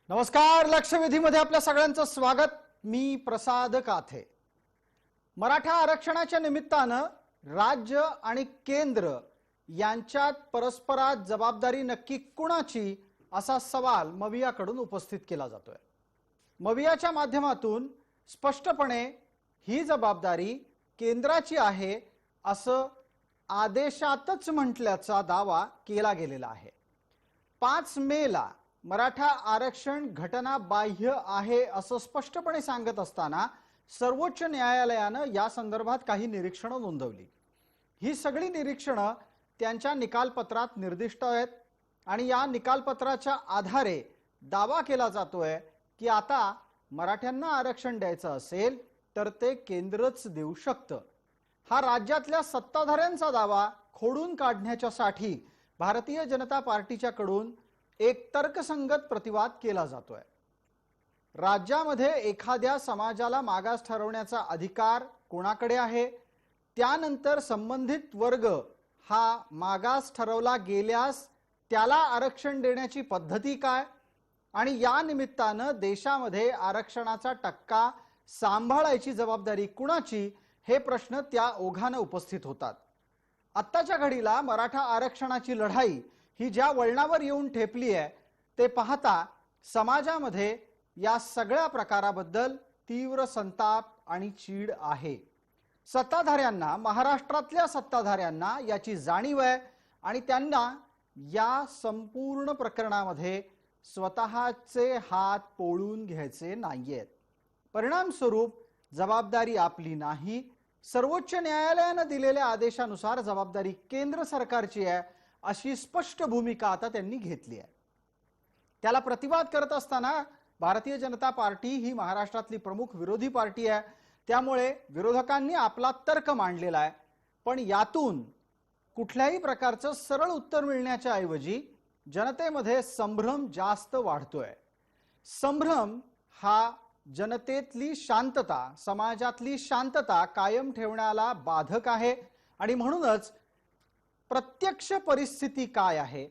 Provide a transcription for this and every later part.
नमस्कार. लक्षवेधीमध्ये आपल्या सगळ्यांचं स्वागत. मी प्रसाद काथे. मराठा आरक्षणाच्या निमित्तानं राज्य आणि केंद्र यांच्यात परस्परात जबाबदारी नक्की कुणाची असा सवाल मवियाकडून उपस्थित केला जातोय. मवियाच्या माध्यमातून स्पष्टपणे ही जबाबदारी केंद्राची आहे असं आदेशातच म्हटल्याचा दावा केला गेलेला आहे. 5 मेला मराठा आरक्षण घटनाबाह्य आहे असं स्पष्टपणे सांगत असताना सर्वोच्च न्यायालयानं या संदर्भात काही निरीक्षणं नोंदवली. ही सगळी निरीक्षणं त्यांच्या निकालपत्रात निर्दिष्ट आहेत आणि या निकालपत्राच्या आधारे दावा केला जातोय की आता मराठ्यांना आरक्षण द्यायचं असेल तर ते केंद्रच देऊ शकतं. हा राज्यातल्या सत्ताधाऱ्यांचा दावा खोडून काढण्याच्यासाठी भारतीय जनता पार्टीच्याकडून एक तर्कसंगत प्रतिवाद केला जातोय. राज्यामध्ये एखाद्या समाजाला मागास ठरवण्याचा अधिकार कोणाकडे आहे, त्यानंतर संबंधित वर्ग हा मागास ठरवला गेल्यास त्याला आरक्षण देण्याची पद्धती काय आणि या निमित्तानं देशामध्ये आरक्षणाचा टक्का सांभाळायची जबाबदारी कुणाची हे प्रश्न त्या ओघानं उपस्थित होतात. आत्ताच्या घडीला मराठा आरक्षणाची लढाई ही ज्या वळणावर येऊन ठेपली आहे ते पाहता समाजामध्ये या सगळ्या प्रकाराबद्दल तीव्र संताप आणि चीड आहे. सत्ताधाऱ्यांना, महाराष्ट्रातल्या सत्ताधाऱ्यांना याची जाणीव आहे आणि त्यांना या संपूर्ण प्रकरणामध्ये स्वतःचे हात पोळून घ्यायचे नाहीयेत. परिणामस्वरूप जबाबदारी आपली नाही, सर्वोच्च न्यायालयाने दिलेल्या आदेशानुसार जबाबदारी केंद्र सरकारची आहे अशी स्पष्ट भूमिका आता त्यांनी घेतली आहे. त्याला प्रतिवाद करत असताना भारतीय जनता पार्टी ही महाराष्ट्रातली प्रमुख विरोधी पार्टी आहे, त्यामुळे विरोधकांनी आपला तर्क मांडलेला आहे. पण यातून कुठल्याही प्रकारचं सरळ उत्तर मिळण्याच्या ऐवजी जनतेमध्ये संभ्रम जास्त वाढतोय. संभ्रम हा जनतेतली शांतता, समाजातली शांतता कायम ठेवण्याला बाधक आहे आणि म्हणूनच प्रत्यक्ष परिस्थिती काय आहे,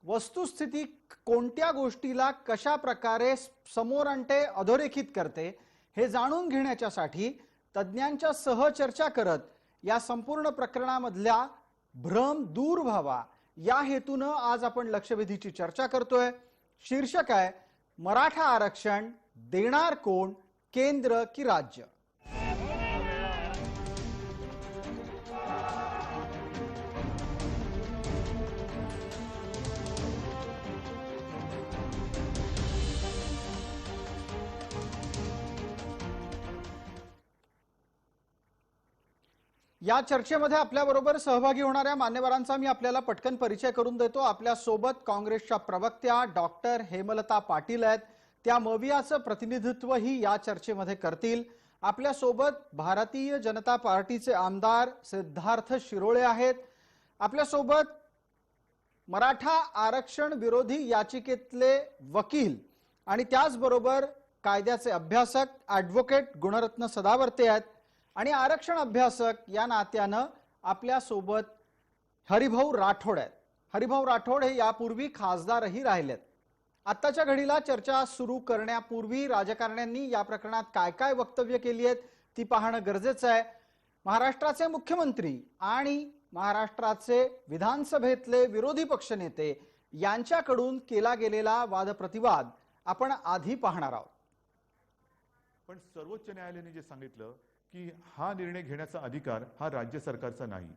वस्तुस्थिती कोणत्या गोष्टीला कशा प्रकारे समोर आणते, अधोरेखित करते हे जाणून घेण्याच्यासाठी तज्ञांच्या सह चर्चा करत या संपूर्ण प्रकरणामधल्या भ्रम दूर व्हावा या हेतूनं आज आपण लक्षवेधीची चर्चा करतोय. शीर्षक आहे मराठा आरक्षण देणार कोण, केंद्र की राज्य. या चर्चेमध्ये आपल्याबरोबर सहभागी होणाऱ्या मान्यवरांचा मी आपल्याला पटकन परिचय करून देतो. आपल्या सोबत काँग्रेसच्या प्रवक्त्या डॉक्टर हेमलता पाटील आहेत, त्या मवियाचं प्रतिनिधित्वही या चर्चेमध्ये करतील. आपल्या सोबत भारतीय जनता पार्टीचे आमदार सिद्धार्थ शिरोळे आहेत. आपल्या सोबत मराठा आरक्षण विरोधी याचिकेतले वकील आणि त्याचबरोबर कायद्याचे अभ्यासक ॲडव्होकेट गुणरत्न सदावर्ते आहेत आणि आरक्षण अभ्यासक या नात्यानं आपल्या सोबत हरिभाऊ राठोड आहेत. हरिभाऊ राठोड हे यापूर्वी खासदारही राहिलेत. आत्ताच्या घडीला चर्चा सुरू करण्यापूर्वी राजकारण्यांनी या प्रकरणात काय काय वक्तव्य केली आहेत ती पाहणं गरजेचं आहे. महाराष्ट्राचे मुख्यमंत्री आणि महाराष्ट्राचे विधानसभेतले विरोधी पक्षनेते यांच्याकडून केला गेलेला वादप्रतिवाद आपण आधी पाहणार आहोत. पण सर्वोच्च न्यायालयाने जे सांगितलं की हा निर्णय घेण्याचा अधिकार हा राज्य सरकारचा नाही,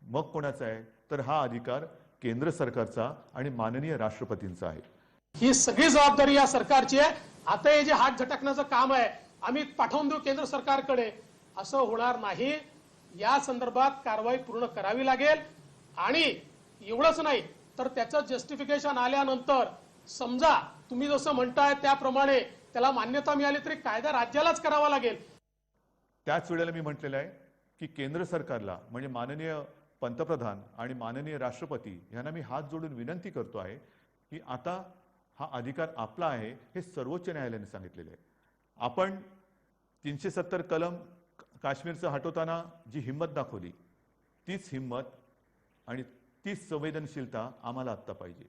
मग कोणाचा आहे तर हा अधिकार केंद्र सरकारचा आणि माननीय राष्ट्रपतींचा आहे. ही सगळी जबाबदारी या सरकारची आहे. आता हे जे हात झटकण्याचं काम आहे आम्ही पाठवून देऊ केंद्र सरकारकडे, असं होणार नाही. या संदर्भात कारवाई पूर्ण करावी लागेल आणि एवढंच नाही तर त्याचं जस्टिफिकेशन आल्यानंतर समजा तुम्ही जसं म्हणताय त्याप्रमाणे त्याला मान्यता मिळाली तरी कायदा राज्यालाच करावा लागेल. त्याच वेळेला मी म्हटलेलं आहे की केंद्र सरकारला म्हणजे माननीय पंतप्रधान आणि माननीय राष्ट्रपती यांना मी हात जोडून विनंती करतो आहे की आता हा अधिकार आपला आहे हे सर्वोच्च न्यायालयाने सांगितलेले आहे. आपण 370 कलम काश्मीरचं हटवताना जी हिंमत दाखवली तीच हिंमत आणि तीच संवेदनशीलता आम्हाला आत्ता पाहिजे.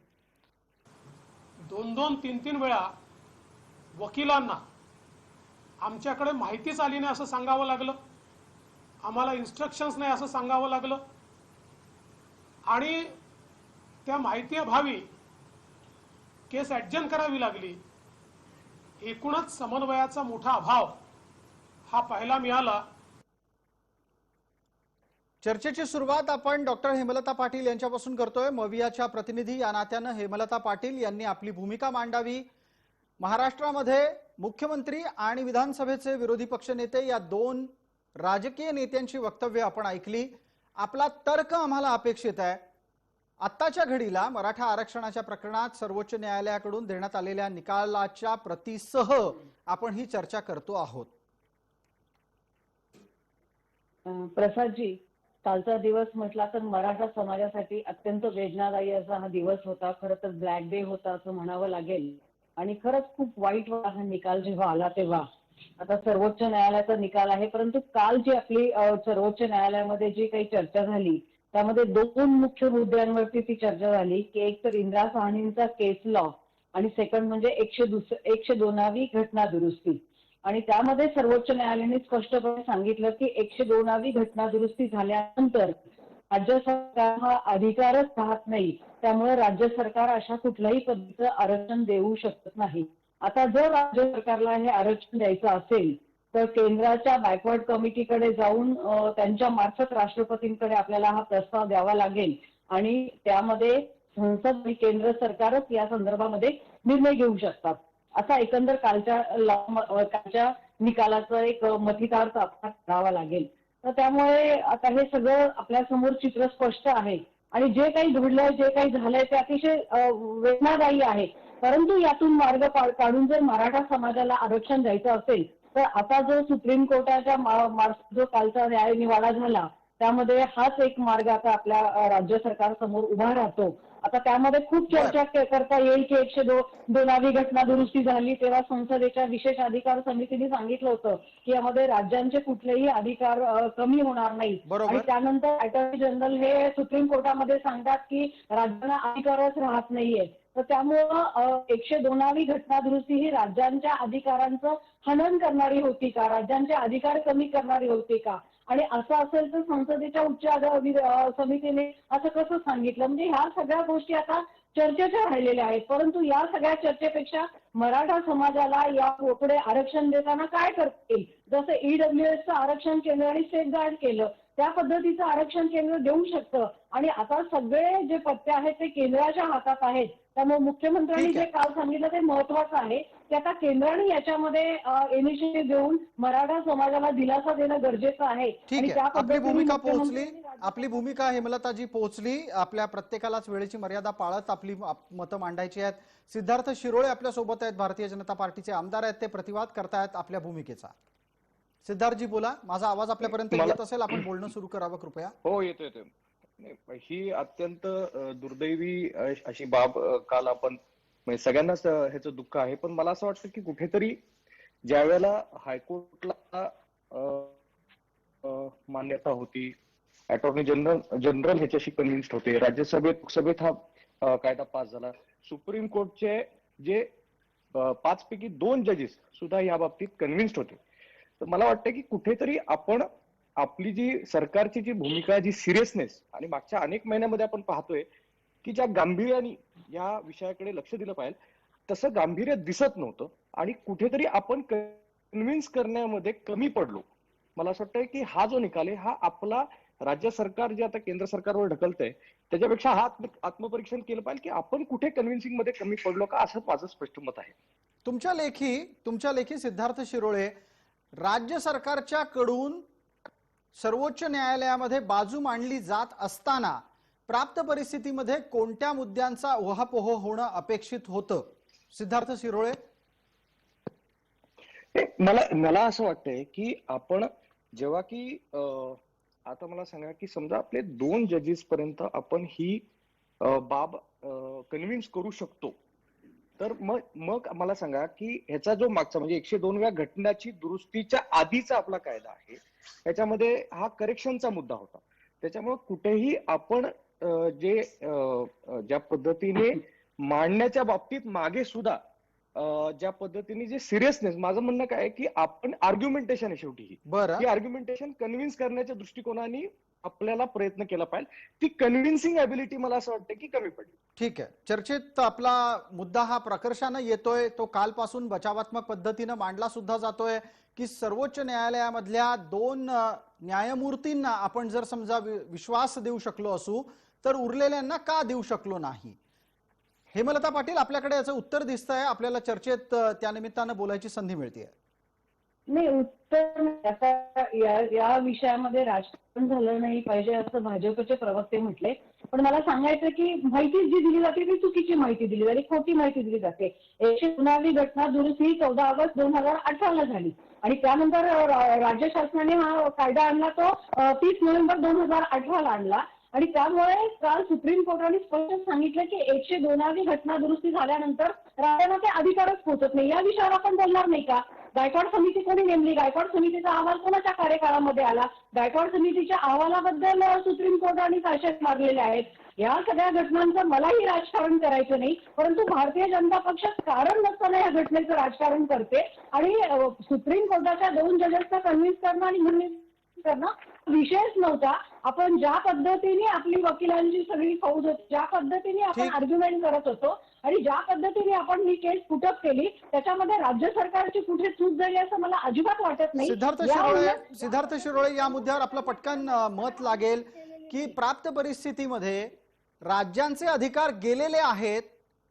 2-2, 3-3 वेळा वकिलांना आमच्याकडे माहितीच आली नाही असं सांगावं लागलं, आम्हाला इन्स्ट्रक्शन्स नाही असं सांगावं लागलं आणि त्या माहितीअभावी केस ॲडजन करावी लागली. एकूणच समन्वयाचा मोठा अभाव हा पाहायला मिळाला. चर्चेची सुरुवात आपण डॉक्टर हेमलता पाटील यांच्यापासून करतोय. मवियाच्या प्रतिनिधी या नात्यानं हेमलता पाटील यांनी आपली भूमिका मांडावी. महाराष्ट्रामध्ये मुख्यमंत्री आणि विधानसभेचे विरोधी पक्षनेते या दोन राजकीय नेत्यांची वक्तव्य आपण ऐकली. आपला तर्क आम्हाला अपेक्षित आहे. आत्ताच्या घडीला मराठा आरक्षणाच्या प्रकरणात सर्वोच्च न्यायालयाकडून देण्यात आलेल्या निकालाच्या प्रतीसह आपण ही चर्चा करतो आहोत. प्रसादजी, कालचा दिवस म्हटला तर मराठा समाजासाठी अत्यंत वेदनादायी असा हा दिवस होता. खरं तर ब्लॅक डे होता असं म्हणावं लागेल आणि खरंच खूप वाईट वाटला हा निकाल जेव्हा आला तेव्हा. आता सर्वोच्च न्यायालयाचा निकाल आहे, परंतु काल जी आपली सर्वोच्च न्यायालयामध्ये जी काही चर्चा झाली त्यामध्ये दोन मुख्य मुद्द्यांवरती ती चर्चा झाली की एक तर इंदिरा साहनींचा केस लॉ आणि सेकंड म्हणजे 102वी घटना दुरुस्ती. आणि त्यामध्ये सर्वोच्च न्यायालयाने स्पष्टपणे सांगितलं की 102वी घटना दुरुस्ती झाल्यानंतर राज्य सरकार हा अधिकारच राहत नाही, त्यामुळे राज्य सरकार अशा कुठल्याही पद्धतीचं आरक्षण देऊ शकत नाही. आता जर राज्य सरकारला हे आरक्षण द्यायचं असेल तर केंद्राच्या बॅकवर्ड कमिटीकडे जाऊन त्यांच्या मार्फत राष्ट्रपतींकडे आपल्याला हा प्रस्ताव द्यावा लागेल आणि त्यामध्ये संसद आणि केंद्र सरकारच या संदर्भामध्ये निर्णय घेऊ शकतात. असा एकंदर कालच्या निकालाचा एक मथितार्थ आपल्याला करावा लागेल. तर त्यामुळे आता हे सगळं आपल्या समोर चित्र स्पष्ट आहे आणि जे काही घडलंय जे काही झालंय ते अतिशय वेदनादायी आहे. परंतु यातून मार्ग काढून जर मराठा समाजाला आरक्षण द्यायचं असेल तर आता जो सुप्रीम कोर्टाच्या मार्फत जो कालचा न्यायनिवाडा झाला त्यामध्ये हाच एक मार्ग आता आपल्या राज्य सरकार समोर उभा राहतो. आता त्यामध्ये खूप चर्चा करता येईल की 102वी घटना दुरुस्ती झाली तेव्हा संसदेच्या विशेष अधिकार समितीने सांगितलं होतं की यामध्ये राज्यांचे कुठलेही अधिकार कमी होणार नाही आणि त्यानंतर अटॉर्नी जनरल हे सुप्रीम कोर्टामध्ये सांगतात की राज्यांना अधिकारच राहत नाहीये. तर त्यामुळं 102वी घटना दुरुस्ती ही राज्यांच्या अधिकारांचं हनन करणारी होती का, राज्यांचे अधिकार कमी करणारी होती का, आणि असं असेल तर संसदेच्या उच्च समितीने असं कसं सांगितलं. म्हणजे ह्या सगळ्या गोष्टी आता चर्चेच्या राहिलेल्या आहेत. परंतु या सगळ्या चर्चेपेक्षा मराठा समाजाला या पुढे आरक्षण देताना काय करता येईल, जसं ईडब्ल्यूएसचं आरक्षण केंद्राने सेफगार्ड केलं त्या पद्धतीचं आरक्षण केंद्र देऊ शकतं. आणि आता सगळे जे पत्ते आहेत ते केंद्राच्या हातात आहेत. त्यामुळे मुख्यमंत्र्यांनी जे काल सांगितलं ते महत्वाचं आहे की आता केंद्राने याच्यामध्ये इनिशिएटिव्ह घेऊन मराठा समाजाला दिलासा देणं गरजेचं आहे. ठीक आहे, आपली भूमिका पोहोचली, आपली भूमिका हेमलताजी पोहोचली. आपल्या प्रत्येकालाच वेळेची मर्यादा पाळत आपली मतं मांडायची आहेत. सिद्धार्थ शिरोळे आपल्या सोबत आहेत, भारतीय जनता पार्टीचे आमदार आहेत, ते प्रतिवाद करतायत आपल्या भूमिकेचा. सिद्धार्थजी बोला, माझा आवाज आपल्यापर्यंत येत असेल, आपण बोलणं सुरू करावं कृपया. हो, येतोय. ही अत्यंत दुर्दैवी अशी बाब काल आपण म्हणजे सगळ्यांनाच ह्याचं दुःख आहे. पण मला असं वाटतं की कुठेतरी ज्या वेळेला हायकोर्टला मान्यता होती, अटॉर्नी जनरल ह्याच्याशी कन्व्हिन्स्ड होते, राज्यसभेत हा कायदा पास झाला, सुप्रीम कोर्टचे जे 5 पैकी 2 जजेस सुद्धा या बाबतीत कन्व्हिन्स्ड होते. तर मला वाटतं की कुठेतरी आपण आपली जी सरकारची जी भूमिका, जी सिरियसनेस, आणि मागच्या अनेक महिन्यामध्ये आपण पाहतोय की ज्या गांभीर्याने या विषयाकडे लक्ष दिलं पाहिजे तसं गांभीर्य दिसत नव्हतं आणि कुठेतरी आपण कन्व्हिन्स करण्यामध्ये कमी पडलो. मला असं वाटतंय की हा जो निकाल आहे हा आपला राज्य सरकार जे आता केंद्र सरकारवर ढकलतंय त्याच्यापेक्षा हा आत्मपरीक्षण केलं पाहिजे की आपण कुठे कन्व्हिन्सिंग मध्ये कमी पडलो का, असं माझं स्पष्ट मत आहे. तुमच्या लेखी सिद्धार्थ शिरोळे, राज्य सरकारच्या कडून सर्वोच्च न्यायालयामध्ये बाजू मांडली जात असताना प्राप्त परिस्थितीमध्ये कोणत्या मुद्द्यांचा उहापोह होणं अपेक्षित होतं? सिद्धार्थ शिरोळे, मला असं वाटतंय की आपण जेव्हा की आता मला सांगा की समजा आपले 2 जजेस पर्यंत आपण ही बाब कन्व्हिन्स करू शकतो, तर मग मला सांगा की ह्याचा जो मागचा म्हणजे 102व्या घटनाची दुरुस्तीच्या आधीचा आपला कायदा आहे त्याच्यामध्ये हा करेक्शनचा मुद्दा होता. त्याच्यामुळे कुठेही आपण ज्या पद्धतीने मांडण्याच्या बाबतीत मागे सुद्धा ज्या पद्धतीने जे सिरियसनेस, माझं म्हणणं काय आहे की आपण आर्ग्युमेंटेशन आहे शेवटी ही बरं, आर्ग्युमेंटेशन कन्व्हिन्स करण्याच्या दृष्टिकोनाने आपल्याला प्रयत्न केला पाहिजे. ती कन्व्हिन्सिंग ॲबिलिटी मला असं वाटतं की कमी पडली. ठीक आहे. चर्चेत आपला मुद्दा हा प्रकर्षानं येतोय, तो कालपासून बचावात्मक पद्धतीनं मांडला सुद्धा जातोय की सर्वोच्च न्यायालयामधल्या 2 न्यायमूर्तींना आपण जर समजा विश्वास देऊ शकलो असू तर उरलेल्यांना का देऊ शकलो नाही. हेमलता पाटील, आपल्याकडे याचं उत्तर दिसतंय, आपल्याला चर्चेत त्या निमित्तानं बोलायची संधी मिळते. नाही, उत्तर नाही. आता या विषयामध्ये राजकारण झालं नाही पाहिजे असं भाजपचे प्रवक्ते म्हटले. पण मला सांगायचं की माहिती जी दिली जाते ती चुकीची माहिती दिली जाते, खोटी माहिती दिली जाते. 119वी घटना दुरुस्ती 14 ऑगस्ट 2018 झाली आणि त्यानंतर राज्य शासनाने हा कायदा आणला, तो 30 नोव्हेंबर 2018 आणला आणि त्यामुळे काल सुप्रीम कोर्टाने स्पष्ट सांगितलं की 102वी घटना दुरुस्ती झाल्यानंतर राज्यांना ते अधिकारच पोहोचत नाही. या विषयावर आपण बोलणार नाही का? गायकवाड समिती कोणी नेमली? गायकवाड समितीचा अहवाल कोणाच्या कार्यकाळामध्ये आला? गायकवाड समितीच्या अहवालाबद्दल सुप्रीम कोर्टाने आक्षेप मारलेले आहेत. या सगळ्या घटनांचं मलाही राजकारण करायचं नाही, परंतु भारतीय जनता पक्ष कारण नसताना या घटनेचं राजकारण करते आणि सुप्रीम कोर्टाच्या 2 जजेसना कन्व्हिन्स करणं आणि करणं विषयच नव्हता. आपण ज्या पद्धतीने आपली वकिलांची सगळी फौज होती, ज्या पद्धतीने आपण आर्ग्युमेंट करत होतो आणि ज्या पद्धतीने आपण ही केस पुटअप केली, त्याच्यामध्ये राज्य सरकारची कुठे चूक झाली असं मला अजिबात वाटत नाही. सिद्धार्थ शिरोळे, या मुद्द्यावर आपलं पटकन मत लागेल की प्राप्त परिस्थितीमध्ये राज्यांचे अधिकार गेलेले आहेत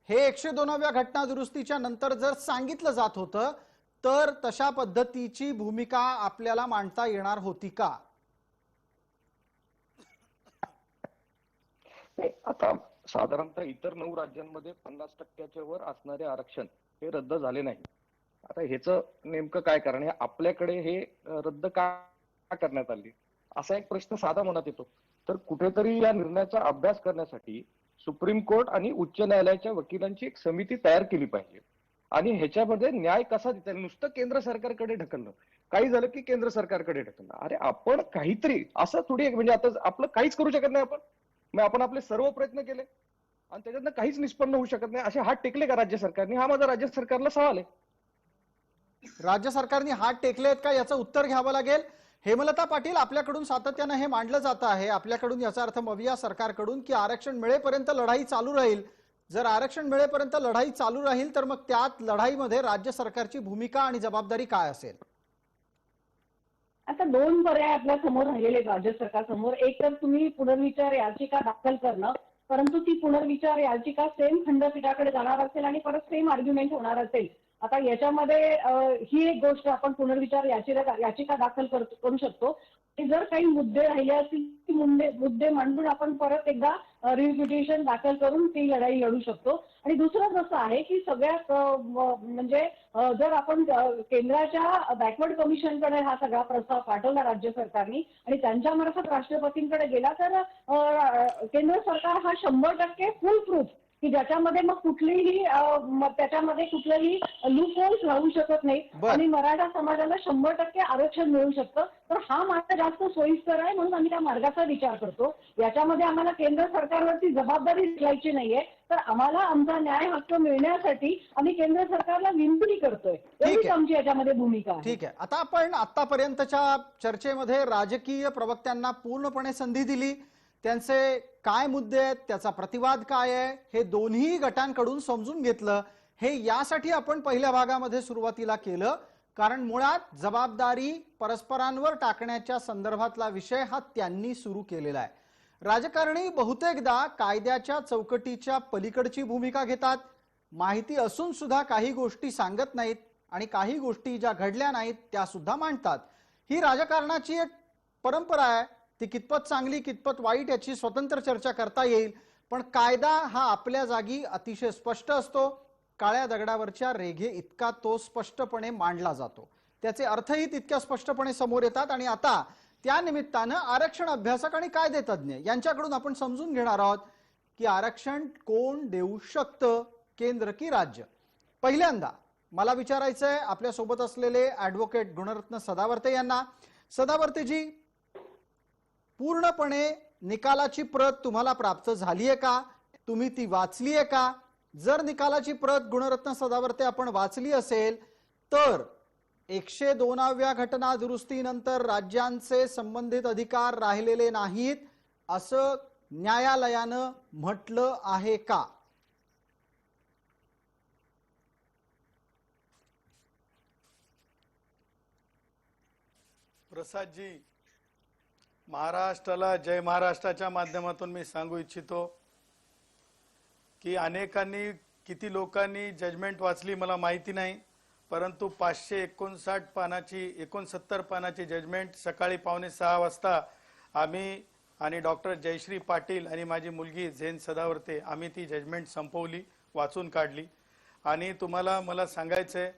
हे 102व्या घटना दुरुस्तीच्या नंतर जर सांगितलं जात होतं तर तशा पद्धतीची भूमिका आपल्याला मांडता येणार होती का? आता साधारणतः इतर 9 राज्यांमध्ये 50% वर असणारे आरक्षण हे रद्द झाले नाही. आता ह्याचं नेमकं काय कारण आहे? आपल्याकडे हे रद्द का करण्यात आले असा एक प्रश्न साधा मनात येतो. तर कुठेतरी या निर्णयाचा अभ्यास करण्यासाठी सुप्रीम कोर्ट आणि उच्च न्यायालयाच्या वकिलांची एक समिती तयार केली पाहिजे आणि ह्याच्यामध्ये न्याय कसा देता येईल. नुसतं केंद्र सरकारकडे ढकलणं, काही झालं की केंद्र सरकारकडे ढकलणं. अरे आपण काहीतरी असं थोडी, म्हणजे आता आपलं काहीच करू शकत नाही आपण, मग आपण आपले सर्व प्रयत्न केले आणि त्याच्यातनं काहीच निष्पन्न होऊ शकत नाही असे हात टेकले का राज्य सरकारने? हा माझा राज्य सरकारला सवाल आहे. राज्य सरकारने हात टेकलेत का याचं उत्तर घ्यावं लागेल. हेमलता पाटील, आपल्याकडून सातत्यानं हे मांडलं जात आहे, आपल्याकडून याचा अर्थ मविया सरकारकडून की आरक्षण मिळेपर्यंत लढाई चालू राहील. जर आरक्षण मिळेपर्यंत लढाई चालू राहील तर मग त्यात लढाईमध्ये राज्य सरकारची भूमिका आणि जबाबदारी काय असेल? आता 2 पर्याय आपल्या समोर राहिलेले राज्य सरकार समोर. एक तर तुम्ही पुनर्विचार याचिका दाखल करणं, परंतु ती पुनर्विचार याचिका सेम खंडपीठाकडे जाणार असेल आणि परत सेम आर्ग्युमेंट होणार असेल. आता याच्यामध्ये ही एक गोष्ट, आपण पुनर्विचार याचिका दाखल करू शकतो. जर काही मुद्दे राहिले असतील ती मुद्दे मांडून आपण परत एकदा रिपिटिशन दाखल करून ती लढाई लढू शकतो. आणि दुसरं कसं आहे की सगळ्यात म्हणजे जर आपण केंद्राच्या बॅकवर्ड कमिशनकडे हा सगळा प्रस्ताव पाठवला राज्य सरकारने आणि त्यांच्यामार्फत राष्ट्रपतींकडे गेला तर केंद्र सरकार हा 100% फुल प्रूफ की ज्याच्यामध्ये मग कुठलीही त्याच्यामध्ये कुठलंही लूप होल्स राहू शकत नाही आणि मराठा समाजाला 100% आरक्षण मिळू शकतं. तर हा मार्ग जास्त सोयीस्कर आहे म्हणून आम्ही त्या मार्गाचा विचार करतो. याच्यामध्ये आम्हाला केंद्र सरकारवरती जबाबदारी घ्यायची नाहीये, तर आम्हाला आमचा न्याय हक्क मिळण्यासाठी आम्ही केंद्र सरकारला विनंती करतोय. एवढीच आमची याच्यामध्ये भूमिका आहे. ठीक आहे. आता आपण आतापर्यंतच्या चर्चेमध्ये राजकीय प्रवक्त्यांना पूर्णपणे संधी दिली, त्यांचे काय मुद्दे आहेत, त्याचा प्रतिवाद काय आहे हे दोन्ही गटांकडून समजून घेतलं. हे यासाठी आपण पहिल्या भागामध्ये सुरुवातीला केलं कारण मुळात जबाबदारी परस्परांवर टाकण्याच्या संदर्भातला विषय हा त्यांनी सुरू केलेला आहे. राजकारणी बहुतेकदा कायद्याच्या चौकटीच्या पलीकडची भूमिका घेतात, माहिती असून सुद्धा काही गोष्टी सांगत नाहीत आणि काही गोष्टी ज्या घडल्या नाहीत त्या सुद्धा मांडतात. ही राजकारणाची एक परंपरा आहे. ती कितपत चांगली कितपत वाईट याची स्वतंत्र चर्चा करता येईल, पण कायदा हा आपल्या जागी अतिशय स्पष्ट असतो. काळ्या दगडावरच्या रेघे इतका तो स्पष्टपणे मांडला जातो, त्याचे अर्थही तितक्या स्पष्टपणे समोर येतात. आणि आता त्या निमित्तानं आरक्षण अभ्यासक आणि कायदेतज्ञ यांच्याकडून आपण समजून घेणार आहोत की आरक्षण कोण देऊ शकतं, केंद्र की राज्य. पहिल्यांदा मला विचारायचंय आपल्या सोबत असलेले ॲडव्होकेट गुणरत्न सदावर्ते यांना. सदावर्तेजी, पूर्णपणे निकालाची प्रत तुम्हाला प्राप्त झालीये का? तुम्ही ती वाचलीये का? जर निकालाची प्रत गुणरत्न सदावर्ते आपण वाचली असेल तर 102व्या घटना दुरुस्तीनंतर राज्यांचे संबंधित अधिकार राहिलेले नाहीत असं न्यायालयानं म्हटलं आहे का? प्रसादजी, महाराष्ट्राला जय महाराष्ट्राच्या माध्यमातून मी सांगू इच्छितो की अनेकांनी किती लोकांनी जजमेंट वाचली मला माहिती नाही, परंतु 559 पानाची 69 पानाची जजमेंट सकाळी 5:45 वाजता आम्ही आणि डॉक्टर जयश्री पाटील आणि माझी मुलगी झेन सदावर्ते आम्ही ती जजमेंट संपवली, वाचून काढली. आणि तुम्हाला मला सांगायचंय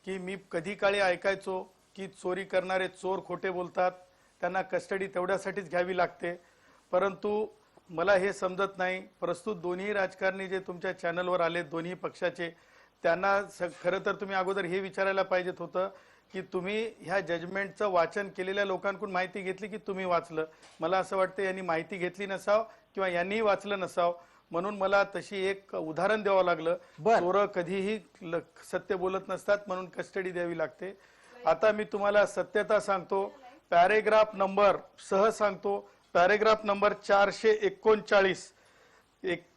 की मी कधी काळी ऐकायचो की चोरी करणारे चोर खोटे बोलतात, त्यांना कस्टडी तेवढ्यासाठीच घ्यावी लागते, परंतु मला हे समजत नाही. प्रस्तुत दोन्ही राजकारणी जे तुमच्या चॅनलवर आले दोन्ही पक्षाचे, त्यांना खरं तर तुम्ही अगोदर हे विचारायला पाहिजेत होतं की तुम्ही ह्या जजमेंटचं वाचन केलेल्या लोकांकडून माहिती घेतली की तुम्ही वाचलं. मला असं वाटतं यांनी माहिती घेतली नसाव किंवा यांनीही वाचलं नसाव, म्हणून मला तशी एक उदाहरण द्यावं लागलं. चोर कधीही सत्य बोलत नसतात म्हणून कस्टडी द्यावी लागते. आता मी तुम्हाला सत्यता सांगतो, पॅरेग्राफ नंबर सह सांगतो, पॅरेग्राफ नंबर 439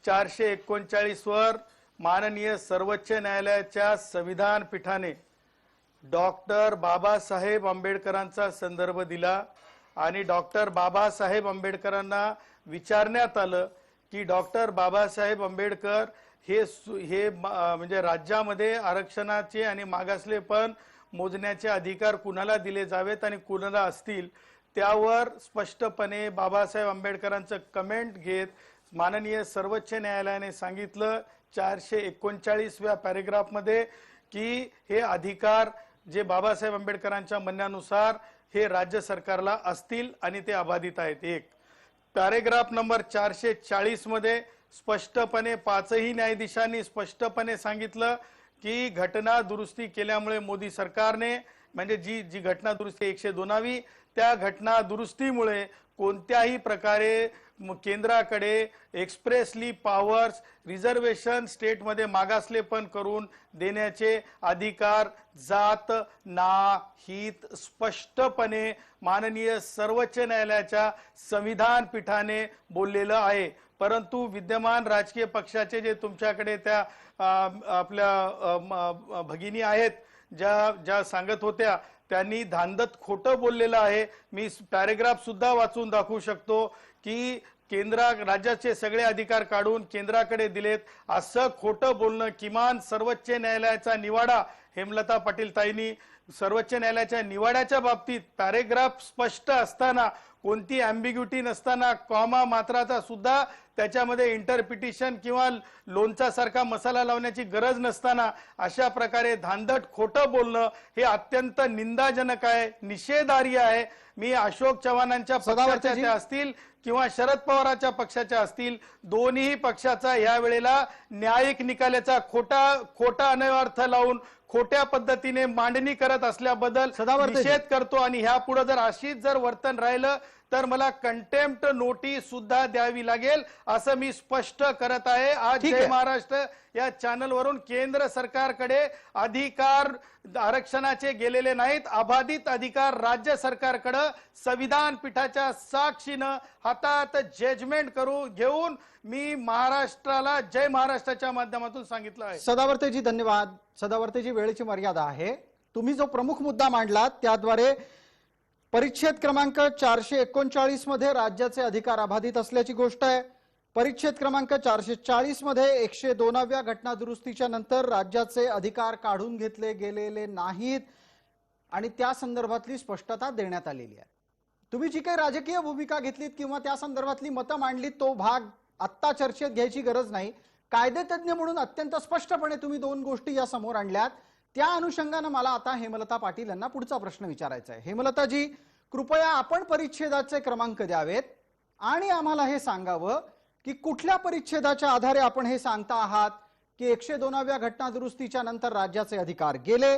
439 वर माननीय सर्वोच्च न्यायालयाच्या संविधान पीठाने डॉक्टर बाबासाहेब आंबेडकरांचा संदर्भ दिला आणि डॉक्टर बाबासाहेब आंबेडकरांना विचारण्यात आलं की डॉक्टर बाबासाहेब आंबेडकर हे म्हणजे राज्यामध्ये आरक्षणाचे आणि मागासलेपण मोजण्याचे अधिकार कुणाला दिले जावेत आणि कुणाला असतील, त्यावर स्पष्टपणे बाबासाहेब आंबेडकरांचं कमेंट घेत माननीय सर्वोच्च न्यायालयाने सांगितलं 439व्या पॅरेग्राफमध्ये की हे अधिकार जे बाबासाहेब आंबेडकरांच्या म्हणण्यानुसार हे राज्य सरकारला असतील आणि ते अबाधित आहेत. एक पॅरेग्राफ नंबर 440 मध्ये स्पष्टपणे पाचही न्यायाधीशांनी स्पष्टपणे सांगितलं की घटना दुरुस्ती केल्यामुळे मोदी सरकारने म्हणजे जी घटना दुरुस्ती 102वी त्या घटना दुरुस्तीमुळे कोणत्याही प्रकारे केंद्राकडे एक्सप्रेसली पॉवर्स रिझर्वेशन स्टेटमध्ये मागासलेपण करून देण्याचे अधिकार जात नाहीत, स्पष्टपणे माननीय सर्वोच्च न्यायालयाच्या संविधान पीठाने बोललेलं आहे. परंतु विद्यमान राजकीय पक्षाचे जे तुमच्याकडे त्या आपल्या भगिनी आहेत ज्या सांगत होत्या त्यांनी धांदत खोटं बोललेलं आहे. मी पॅरेग्राफ सुद्धा वाचून दाखवू शकतो की राज्याचे सगळे अधिकार काढून केंद्राकडे दिलेत असं खोटं बोलणं किमान सर्वोच्च न्यायालयाचा निवाडा हेमलता पाटील ताईंनी सर्वोच्च न्यायालयाच्या निवाड्याच्या बाबतीत पॅरेग्राफ स्पष्ट असताना कोणती ॲम्बिग्युटी नसताना कॉमा मात्राचा सुद्धा त्याच्यामध्ये इंटरप्रिटेशन किंवा लोणचा सारखा मसाला लावण्याची गरज नसताना अशा प्रकारे धांदट खोटं बोलणं हे अत्यंत निंदाजनक आहे, निषेधार्ह आहे. मी अशोक चव्हाणांच्या पक्षाचे असतील किंवा शरद पवारांच्या पक्षाच्या असतील दोन्ही पक्षाचा या वेळेला न्यायिक निकालाचा खोटा अनर्थ लावून खोट्या पद्धतीने मांडणी करत असल्याबद्दल निषेध करतो आणि ह्यापुढे जर अशीच जर वर्तन राहिलं तर मला कंटेम्प्ट नोटीस सुद्धा द्यावी लागेल असं मी स्पष्ट करत आहे. आज जय महाराष्ट्र या चॅनल वरून केंद्र सरकारकडे अधिकार आरक्षणाचे गेलेले नाहीत, अबाधित अधिकार राज्य सरकारकडे संविधान पीठाच्या साक्षीनं हातात जजमेंट घेऊन मी महाराष्ट्राला जय महाराष्ट्राच्या माध्यमातून सांगितलं आहे. सदावर्तेजी धन्यवाद. सदावर्तेजी वेळेची मर्यादा आहे. तुम्ही जो प्रमुख मुद्दा मांडलात त्याद्वारे परिच्छेद क्रमांक 439 मध्ये राज्याचे अधिकार अबाधित असल्याची गोष्ट आहे. परिच्छेद क्रमांक 440 मध्ये 102व्या घटना दुरुस्तीच्या नंतर राज्याचे अधिकार काढून घेतले गेलेले नाहीत आणि त्या संदर्भातली स्पष्टता देण्यात आलेली आहे. तुम्ही जी काही राजकीय भूमिका घेतलीत किंवा त्या संदर्भातली मतं मांडलीत तो भाग आत्ता चर्चेत घ्यायची गरज नाही. कायदेतज्ञ म्हणून अत्यंत स्पष्टपणे तुम्ही दोन गोष्टी या समोर आणल्यात. त्या अनुषंगाने मला आता हेमलता पाटील यांना पुढचा प्रश्न विचारायचा आहे. हेमलताजी, कृपया आपण परिच्छेदाचे क्रमांक द्यावेत आणि आम्हाला हे सांगावं की कुठल्या परिच्छेदाच्या आधारे आपण हे सांगता आहात की 102व्या घटना दुरुस्तीच्या नंतर राज्याचे अधिकार गेले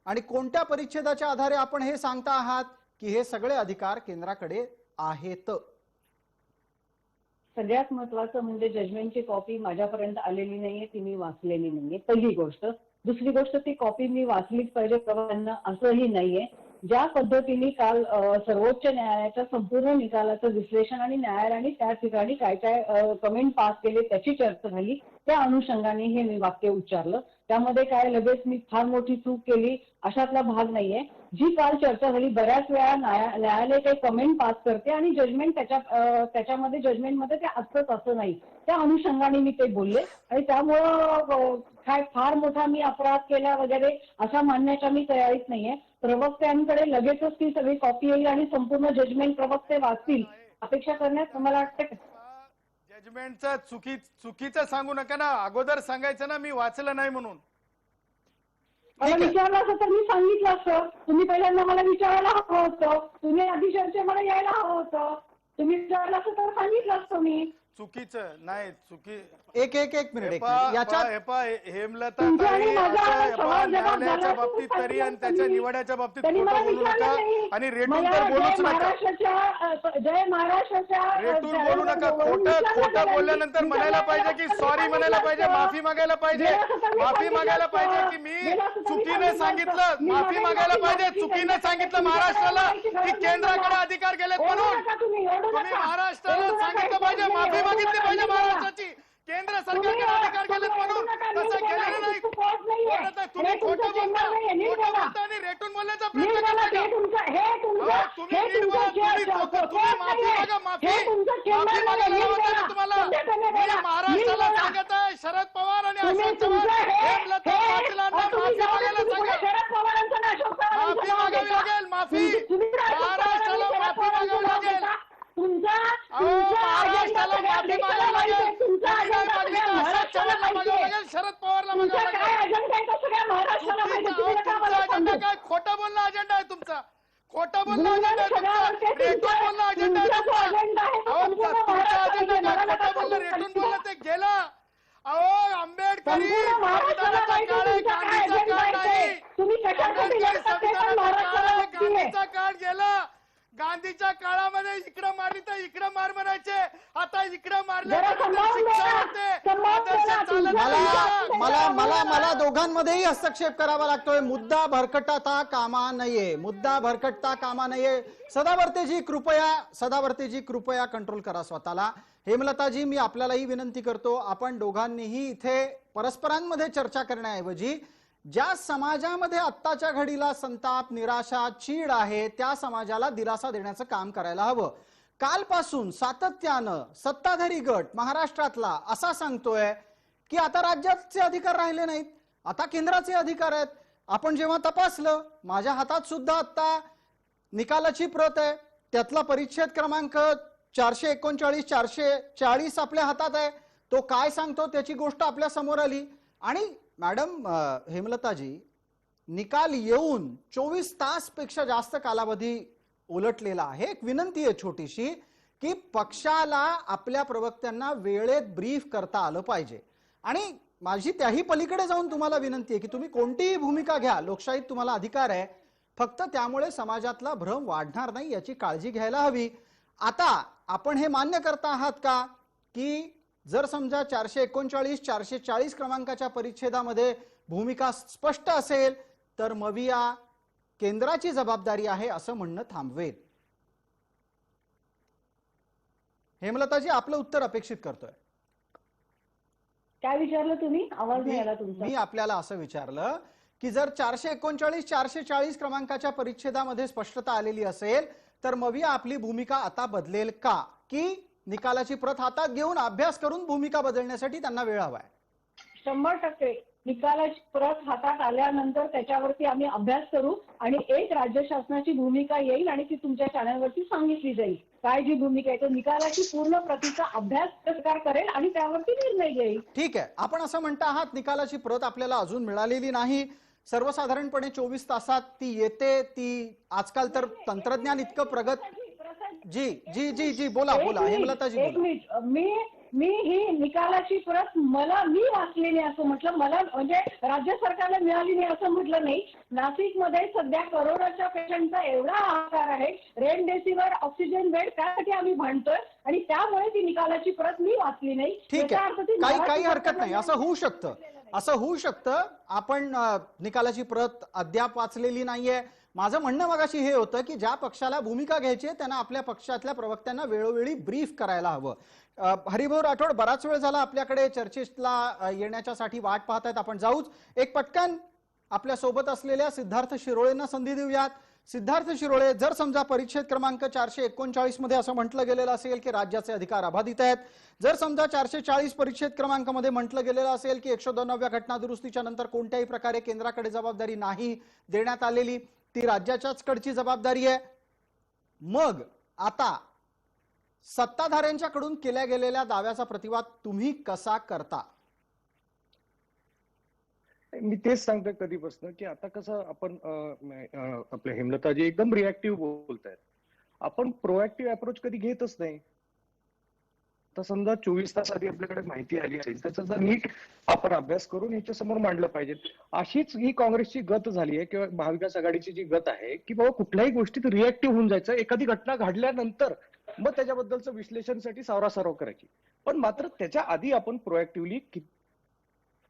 आणि कोणत्या परिच्छेदाच्या आधारे आपण हे सांगता आहात की हे सगळे अधिकार केंद्राकडे आहेत. सगळ्यात महत्वाचं म्हणजे जजमेंटची कॉपी माझ्यापर्यंत आलेली नाहीये, ती मी वाचलेली नाहीये, पहिली गोष्ट. दुसरी गोष्ट, ती कॉपी मी वाचलीच पाहिजे प्रवाशांना असंही नाहीये. ज्या पद्धतीने काल सर्वोच्च न्यायालयाच्या संपूर्ण निकालाचं विश्लेषण आणि न्यायालयाने त्या ठिकाणी काय काय कमेंट पास केले त्याची चर्चा झाली, त्या अनुषंगाने हे मी वाक्य उच्चारलं. त्यामध्ये काय लगेच मी फार मोठी चूक केली अशातला भाग नाहीये. जी काल चर्चा झाली, बऱ्याच वेळा न्यायालय काही कमेंट पास करते आणि जजमेंट त्याच्यामध्ये जजमेंटमध्ये ते असतंच असं नाही, त्या अनुषंगाने मी ते बोलले. आणि त्यामुळं काय फार मोठा मी अपराध केला वगैरे असा मानण्याच्या मी तयारीत नाहीये. प्रवक्त्यांकडे लगेचच ती सगळी कॉपी येईल आणि संपूर्ण जजमेंट प्रवक्ते वाचतील अपेक्षा करण्यात मला वाटतं. जजमेंटचं चुकीचं सांगू नका ना, अगोदर सांगायचं ना मी वाचलं नाही म्हणून. मला विचारलं असं तर मी सांगितलं असतं. तुम्ही पहिल्यांदा मला विचारायला हवं होतं, तुम्ही आधी चर्चेमध्ये यायला हवं होतं. तुम्ही विचारलं असं तर सांगितलं असतं मी. चुकीचं नाही, एक मिनिट याच्यात हेमलता तुमच्या आणि माझा सवाल जवाब न्यायालयाच्या झाला बाबतीत तर तरी आणि त्याच्या निवडाच्या बाबतीत त्यांनी खोटं मला बोलू विचारलं नका नाही. आणि रेटून मला तर बोलूच जय नका. महाराष्ट्राच्या रेटून बोलू नका. खोटं बोलल्यानंतर म्हणायला पाहिजे की सॉरी म्हणायला पाहिजे, माफी मागायला पाहिजे, माफी मागायला पाहिजे की मी चुकीने सांगितलं, माफी मागायला पाहिजे. चुकीने सांगितलं महाराष्ट्राला की केंद्राकडे अधिकार गेलेत म्हणून. तुम्ही महाराष्ट्राला सांगितलं पाहिजे, माफी मागितली पाहिजे महाराष्ट्राची. केंद्र सरकारकडे अधिकार गेलेत म्हणून तसं केलेलं नाही. तुम्ही खोटं बोलता आणि रेटून बोलण्याचा प्रयत्न करता का? तुम्ही नीट बोला, तुम्ही माफी मागा, माफी मागायला लावता तुम्हाला. मी महाराष्ट्राला सांगत आहे, शरद पवार आणि अशोक चव्हाण हेमलता पाटलांना माफी मागायला सांगा. माफी मागावी लागेल, माफी. महाराष्ट्राला माफी मागावी लागेल. महाराष्ट्राला माफी मागावी लागेल. अशोक चव्हाणला मागावं लागेल, शरद पवारला मागावं लागेल. तुमचा अजेंडा काय? खोटं बोलणं अजेंडा आहे तुमचा. खोटं बोलणं अजेंडा आहे तुमचा. रेटून बोलणं अजेंडा आहे तुमचा. तुमचा अजेंडा काय? खोटं बोलणं, रेटून बोलणं ते गेलं. अहो आंबेडकरी संविधानाचा काळ आहे, गांधीचा काळ नाही. आंबेडकरी संविधानाचा काळ आहे, गांधीचा काळ गेला. गांधीच्या काळामध्ये इकडं मारली तर इकडं मार म्हणायचे, आता इकडं मारल्यानंतर शिक्षा होते. आदर्श चालत नाही. मला दोघांमध्येही हस्तक्षेप करावा लागतोय. मुद्दा भरकटता कामा नये, मुद्दा भरकटता कामा नये. सदावर्तेजी कृपया कंट्रोल करा स्वतःला. हेमलताजी, मी आपल्यालाही विनंती करतो, आपण दोघांनीही इथे परस्परांमध्ये चर्चा करण्याऐवजी ज्या समाजामध्ये आत्ताच्या घडीला संताप, निराशा, चीड आहे त्या समाजाला दिलासा देण्याचं काम करायला हवं. कालपासून सातत्यानं सत्ताधारी गट महाराष्ट्रातला असा सांगतोय की आता राज्याचे अधिकार राहिले नाहीत, आता केंद्राचे अधिकार आहेत. आपण जेव्हा तपासलं, माझ्या हातात सुद्धा आता निकालाची प्रत आहे, त्यातला परिच्छेद क्रमांक 439 440 आपल्या हातात आहे. तो काय सांगतो त्याची गोष्ट आपल्या समोर आली. आणि मॅडम हेमलताजी, निकाल येऊन 24 तास पेक्षा जास्त कालावधी उलटलेला आहे. एक विनंती आहे छोटीशी की पक्षाला आपल्या प्रवक्त्यांना वेळेत ब्रीफ करता आलं पाहिजे. आणि माझी त्याही पलीकडे जाऊन तुम्हाला विनंती आहे की तुम्ही कोणतीही भूमिका घ्या, लोकशाहीत तुम्हाला अधिकार आहे, फक्त त्यामुळे समाजातला भ्रम वाढणार नाही याची काळजी घ्यायला हवी. आता आपण हे मान्य करता आहात का की जर समजा 439 440 क्रमांकाच्या परिच्छेदामध्ये भूमिका स्पष्ट असेल तर मविया केंद्राची जबाबदारी आहे असं म्हणणं थांबवेल? हेमलताजी, आपलं उत्तर अपेक्षित करतोय. काय विचारलं तुम्ही? आवाज नाही आला तुमचा. मी आपल्याला असं विचारलं की जर 439 440 क्रमांकाच्या परिच्छेदामध्ये स्पष्टता आलेली असेल तर मविया आपली भूमिका आता बदलेल का, की निकालाची प्रत हातात घेऊन अभ्यास करून भूमिका बदलण्यासाठी त्यांना वेळ हवाय? 100% निकालाची प्रत हातात आल्यानंतर त्याच्यावरती आम्ही अभ्यास करू आणि एक राज्य शासनाची भूमिका येईल आणि ती तुमच्या चॅनलवरती सांगितली जाईल. काय जी भूमिका आहे, तर निकालाची पूर्ण प्रतीचा अभ्यास सरकार करेल आणि त्यावरती निर्णय घेईल. ठीक आहे, आपण असं म्हणता आहात निकालाची प्रत आपल्याला अजून मिळालेली नाही, सर्वसाधारणपणे 24 तासात ती येते. ती आजकाल तर तंत्रज्ञान इतकं प्रगत. जी जी जी जी बोला बोला हेमलताजी एक बोला. मिनिट, मी ही निकालाची प्रत मी वाचली नाही असं म्हटलं, मला म्हणजे राज्य सरकारला मिळाली नाही असं म्हटलं नाही. नाशिकमध्ये सध्या करोनाच्या पेशंटचा एवढा आकार आहे, रेमडेसिवीर ऑक्सिजन बेड त्यासाठी आम्ही भांडतोय आणि त्यामुळे ती निकालाची प्रत मी वाचली नाही. ठीक याचा आहे, अर्थ ती काही मराठी हरकत नाही, असं होऊ सरकारला शकतं. असं होऊ शकतं. आपण निकालाची प्रत अद्याप वाचलेली नाहीये. माझं म्हणणं मगाशी हे होतं की ज्या पक्षाला भूमिका घ्यायची आहे त्यांना आपल्या पक्षातल्या प्रवक्त्यांना वेळोवेळी ब्रीफ करायला हवं. हरिभाऊ राठोड बराच वेळ झाला आपल्याकडे चर्चेला येण्याच्यासाठी वाट पाहत आहेत. आपण जाऊच. एक पटकन आपल्या सोबत असलेल्या सिद्धार्थ शिरोळेंना संधी देऊयात. सिद्धार्थ शिरोळे, जर समजा परिच्छेद क्रमांक 439 मध्ये असं म्हटलं गेलेलं असेल की राज्याचे अधिकार अबाधित आहेत, जर समजा 440 परिच्छेद क्रमांकामध्ये म्हटलं गेलेलं असेल की 102व्या घटना दुरुस्तीच्या नंतर कोणत्याही प्रकारे केंद्राकडे जबाबदारी नाही देण्यात आलेली, ती राज्याच्याच कडची जबाबदारी आहे, मग आता सत्ताधाऱ्यांच्याकडून केल्या गेलेल्या दाव्याचा प्रतिवाद तुम्ही कसा करता? मी तेच सांगतोय कधीपासून की आता कसं आपण आपल्या हेमलताजी एकदम रिॲक्टिव्ह बोलतायत. आपण प्रोएक्टिव्ह अप्रोच कधी घेतच नाही. तर समजा 24 तास आधी आपल्याकडे माहिती आली असेल त्याचा जर नीट आपण अभ्यास करून याच्या समोर मांडलं पाहिजे. अशीच ही काँग्रेसची गत झाली आहे किंवा महाविकास आघाडीची जी गत आहे की बाबा कुठल्याही गोष्टीत रिॲक्टिव्ह होऊन जायचं, एखादी घटना घडल्यानंतर मग त्याच्याबद्दलचं विश्लेषणसाठी सावरासारव करायची. पण मात्र त्याच्या आधी आपण प्रोएक्टिव्हली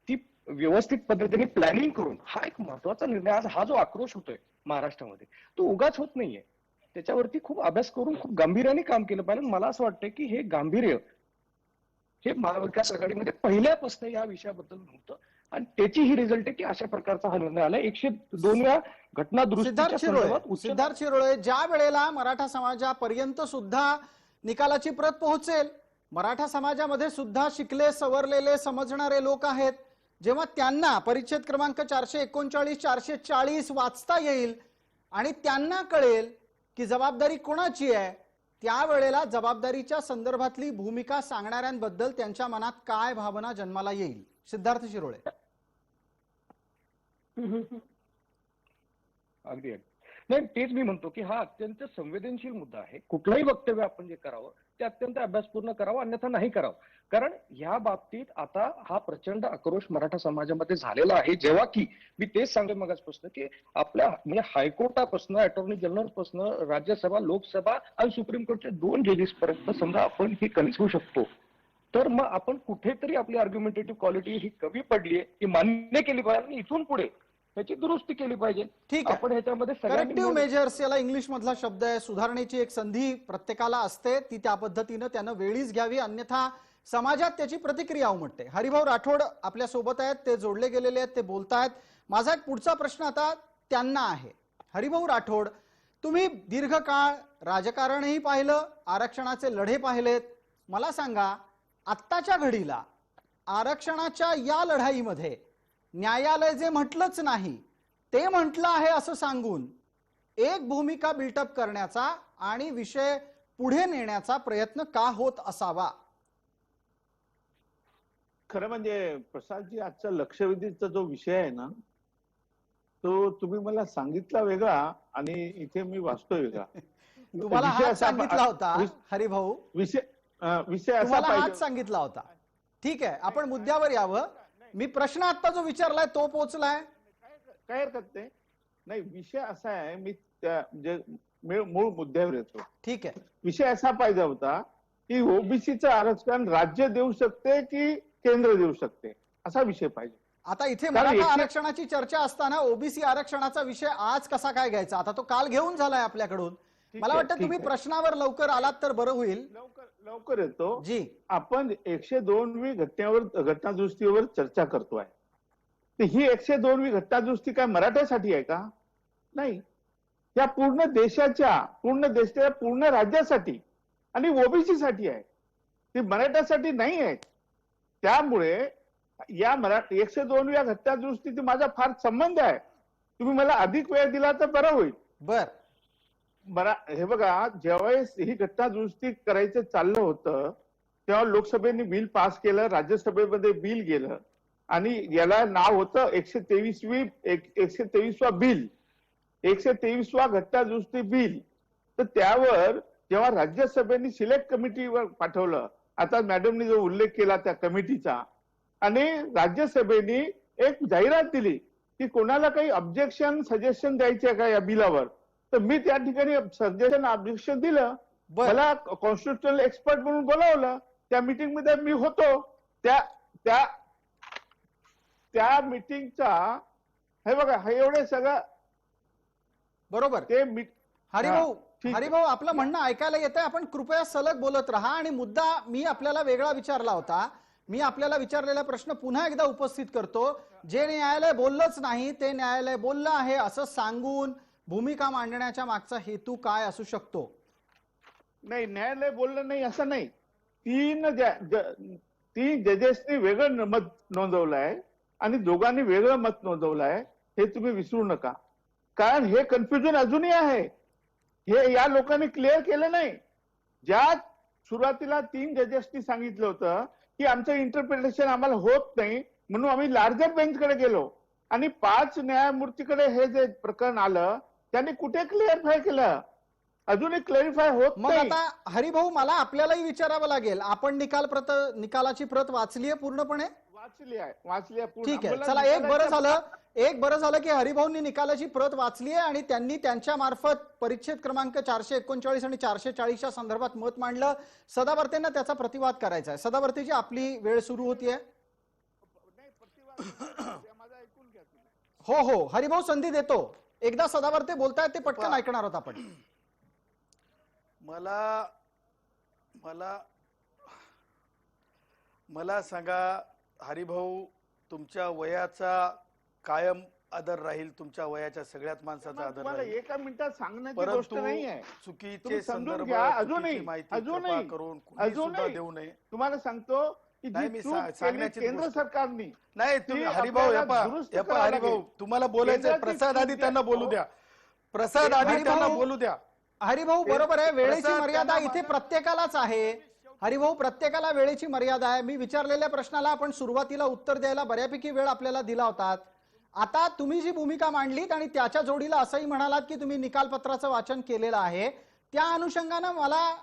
ती व्यवस्थित पद्धतीने प्लॅनिंग करून हा एक महत्वाचा निर्णय, आज हा जो आक्रोश होतोय महाराष्ट्रामध्ये तो उगाच होत नाहीये. त्याच्यावरती खूप अभ्यास करून खूप गांभीर्याने काम केलं पाहिजे. मला असं वाटतं की हे गांभीर्य हे महाविकास आघाडीमध्ये पहिल्यापासून या विषयाबद्दल नव्हतं आणि त्याची ही रिझल्ट आहे की अशा प्रकारचा हा निर्णय आला. 102व्या घटना दुरुस्तीच्या संदर्भात सिद्धार्थ शिरोळे, ज्या वेळेला मराठा समाजापर्यंत सुद्धा निकालाची प्रत पोहोचेल, मराठा समाजामध्ये सुद्धा शिकले सवरलेले समजणारे लोक आहेत, जेव्हा त्यांना परिच्छेद क्रमांक 439 440 वाचता येईल आणि त्यांना कळेल की जबाबदारी कोणाची आहे, त्यावेळेला जबाबदारीच्या संदर्भातली भूमिका सांगणाऱ्यांबद्दल त्यांच्या मनात काय भावना जन्माला येईल? सिद्धार्थ शिरोळे. अगदी नाही, तेच मी म्हणतो की हा अत्यंत संवेदनशील मुद्दा आहे. कुठलंही वक्तव्य आपण जे करावं ते अत्यंत अभ्यासपूर्ण करावं, अन्यथा नाही करावं. कारण ह्या बाबतीत आता हा प्रचंड आक्रोश मराठा समाजामध्ये झालेला आहे. जेव्हा की मी तेच सांगतो मगाचपासून की आपल्या म्हणजे हायकोर्टापासून, अटॉर्नी जनरल पासून, राज्यसभा, लोकसभा आणि सुप्रीम कोर्टच्या 2 जजेस पर्यंत समजा आपण हे कन्फ्यू शकतो, तर मग आपण कुठेतरी आपली आर्ग्युमेंटेटिव्ह क्वालिटी ही कमी पडली आहे ती मान्य केली पाहिजे आणि इथून पुढे त्याची दुरुस्ती केली पाहिजे. ठीक आहे, आपण ह्याच्यामध्ये करेक्टिव्ह मेजर्स याला इंग्लिश मधला शब्द आहे. सुधारणेची एक संधी प्रत्येकाला असते, ती त्या पद्धतीनं त्यानं वेळीच घ्यावी, अन्यथा समाजात त्याची प्रतिक्रिया उमटते. हरिभाऊ राठोड आपल्या सोबत आहेत, ते जोडले गेलेले आहेत, ते बोलतायत. माझा एक पुढचा प्रश्न आता त्यांना आहे. हरिभाऊ राठोड, तुम्ही दीर्घकाळ राजकारणही पाहिलं, आरक्षणाचे लढे पाहिलेत. मला सांगा, आत्ताच्या घडीला आरक्षणाच्या या लढाईमध्ये न्यायालय जे म्हटलंच नाही ते म्हटलं आहे असं सांगून एक भूमिका बिल्टअप करण्याचा आणि विषय पुढे नेण्याचा प्रयत्न का होत असावा? खरं म्हणजे प्रसादजी, आजचा लक्षवेधीचा जो विषय आहे ना, तो तुम्ही मला सांगितला वेगळा आणि इथे मी वाचतोय वेगळा. तुम्हाला हाच सांगितला होता हरिभाऊ, विषय असा तुम्हाला हाच पाहिजे. सांगितला होता. ठीक आहे, आपण मुद्द्यावर यावं. मी प्रश्न आता जो विचारलाय तो पोहोचलाय, काय हरकत नाही. नाही, विषय असा आहे, मी मूळ मुद्द्यावर येतो. ठीक आहे. विषय असा पाहिजे होता की ओबीसीचं आरक्षण राज्य देऊ शकते की केंद्र देऊ शकते, असा विषय पाहिजे. आता इथे मराठा आरक्षणाची चर्चा असताना ओबीसी आरक्षणाचा विषय आज कसा काय घ्यायचा? आता तो काल घेऊन झालाय आपल्याकडून. मला वाटतं तुम्ही प्रश्नावर लवकर आलात तर बरं होईल. लवकर येतो जी. आपण 102वी घटना दुरुस्तीवर चर्चा करतोय. तर ही 102वी घटना दुरुस्ती काय मराठ्यासाठी आहे का? नाही, या पूर्ण देशाच्या पूर्ण राज्यासाठी आणि ओबीसी साठी आहे, ती मराठ्यासाठी नाही आहे. त्यामुळे या 102व्या घटना दुरुस्तीची माझा फार संबंध आहे. तुम्ही मला अधिक वेळ दिला तर बरं होईल. हे बघा, जेव्हा ही घटना दुरुस्ती करायचं चाललं होतं तेव्हा लोकसभेने बिल पास केलं, राज्यसभेमध्ये बिल गेलं आणि याला नाव होतं 123वा बिल, 123वा घटना दुरुस्ती बिल. तर त्यावर जेव्हा राज्यसभेने सिलेक्ट कमिटीवर पाठवलं आता मॅडमनी जो उल्लेख केला त्या कमिटीचा, आणि राज्यसभेने एक जाहिरात दिली की कोणाला काही ऑब्जेक्शन सजेशन द्यायचे आहे का या बिलावर, तर मी त्या ठिकाणी सजेशन ऑब्जेक्शन दिलं. बर. मला कॉन्स्टिट्युशनल एक्सपर्ट म्हणून बोलावलं. त्या मीटिंग मध्ये मी होतो. त्या त्या त्या मीटिंगचा हे बघा, हे एवढे सगळं बरोबर. ते हरिभाऊ, ठीक आहे. हरिभाऊ आपलं म्हणणं ऐकायला येतंय. आपण कृपया सलग बोलत राहा. आणि मुद्दा मी आपल्याला वेगळा विचारला होता. मी आपल्याला विचारलेला प्रश्न पुन्हा एकदा उपस्थित करतो. जे न्यायालय बोललंच नाही ते न्यायालय बोललं आहे असं सांगून भूमिका मांडण्याच्या मागचा हेतू काय असू शकतो? नाही, न्यायालय बोललं नाही असं नाही. तीन जजेसनी वेगळं मत नोंदवलं आहे आणि दोघांनी वेगळं मत नोंदवलं आहे, हे तुम्ही विसरू नका. कारण हे कन्फ्युजन अजूनही आहे. हे या लोकांनी क्लिअर केलं नाही. ज्या सुरुवातीला 3 जजेसनी सांगितलं होतं की आमचं इंटरप्रिटेशन आम्हाला होत नाही, म्हणून आम्ही लार्जर बेंचकडे गेलो, आणि 5 न्यायमूर्तीकडे हे जे प्रकरण आलं त्यांनी कुठे क्लिअरफाय केलं? अजूनही क्लॅरिफाय होत मग नाही. आता हरिभाऊ मला आपल्यालाही विचारावं लागेल, आपण निकालाची प्रत वाचली आहे पूर्णपणे? वाचली आहे पूर्ण. ठीक आहे, मला चला एक निकालाच्या- बरं झालं की हरिभाऊंनी निकालाची प्रत वाचली आहे आणि त्यांनी त्यांच्या मार्फत परिच्छेद क्रमांक 439 आणि 440 संदर्भात मत मांडलं. सदावर्तेंना त्याचा प्रतिवाद करायचा आहे. सदावर्तेची आपली वेळ सुरू होतीये. नाही, प्रतिवाद माझा ऐकून घ्या तुम्ही. हो हो, हरिभाऊ संधी देतो. एकदा सदावर्ते बोलतायत ते पटकन ऐकणार आहोत आपण. मला मला मला सांगा हरिभाऊ, तुमच्या वयाचा कायम आदर राहील, तुमच्या वयाच्या सगळ्याच माणसाचा आदर तुम्हाला राहील, एका मिनिटात सांगण्याची गोष्ट परंतु नाही आहे. चुकीचे तुम्ही समजून संदर्भ, घ्या. चुकीची माहिती कृपा करून कुणी सुद्धा देऊ नये. तुम्हाला सांगतो की नाही, जी मी चूक केली सांगण्याची केंद्र गोष्ट- सरकारनी, नाही तुम्ही ती हरिभाऊ आपल्याला दुरुस्त करावं हरिभाऊ लागेल. तुम्हाला बोलायचं केंद्राची प्रसाद आधी चूक त्यांना आहे. बोलू द्या. प्रसाद आधी हरिभाऊ- त्यांना बोलू द्या. हरिभाऊ बरोबर आहे, वेळेची प्रसाद मर्यादा त्यांना इथे प्रत्येकालाच आहे. हरिभाऊ, प्रत्येकाला वेळेची मर्यादा आहे. मी विचारलेल्या प्रश्नाला आपण सुरुवातीला उत्तर द्यायला बऱ्यापैकी वेळ आपल्याला दिला होता. आता तुम्ही जी भूमिका मांडलीत आणि त्याच्या जोडीला असंही म्हणालात की तुम्ही निकालपत्राचं वाचन केलेलं आहे, त्या अनुषंगानं मला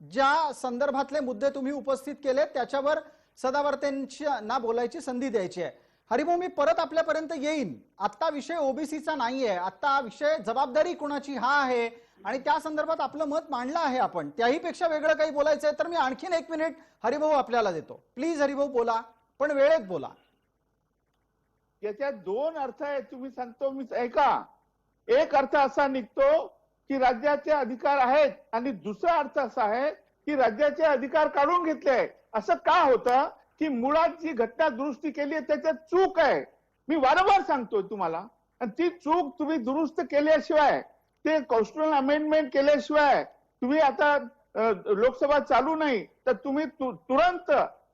ज्या संदर्भातले मुद्दे तुम्ही उपस्थित केले त्याच्यावर सदावर्तेंना बोलायची संधी द्यायची आहे. हरिभाऊ, मी परत आपल्यापर्यंत येईन. आता विषय ओबीसीचा नाहीये. आता विषय जबाबदारी कोणाची हा आहे आणि त्या संदर्भात आपलं मत मांडलं आहे आपण. त्याही पेक्षा वेगळं काही बोलायचंय तर मी आणखीन 1 मिनिट हरिभाऊ आपल्याला देतो. प्लीज हरिभाऊ बोला, पण वेळेत बोला. याच्यात 2 अर्थ आहेत. तुम्ही सांगतो मी ऐका. एक अर्थ असा निघतो की राज्याचे अधिकार आहेत आणि दुसरा अर्थ असा आहे की राज्याचे अधिकार काढून घेतले. असं का होतं की मुळात जी घटना दुरुस्ती केली आहे त्याच्यात चूक आहे. मी वारंवार सांगतोय तुम्हाला, आणि ती चूक तुम्ही दुरुस्त केल्याशिवाय, ते कॉन्स्टिट्युशनल अमेंडमेंट केल्याशिवाय तुम्ही आता लोकसभा चालू नाही तर तुम्ही तुरंत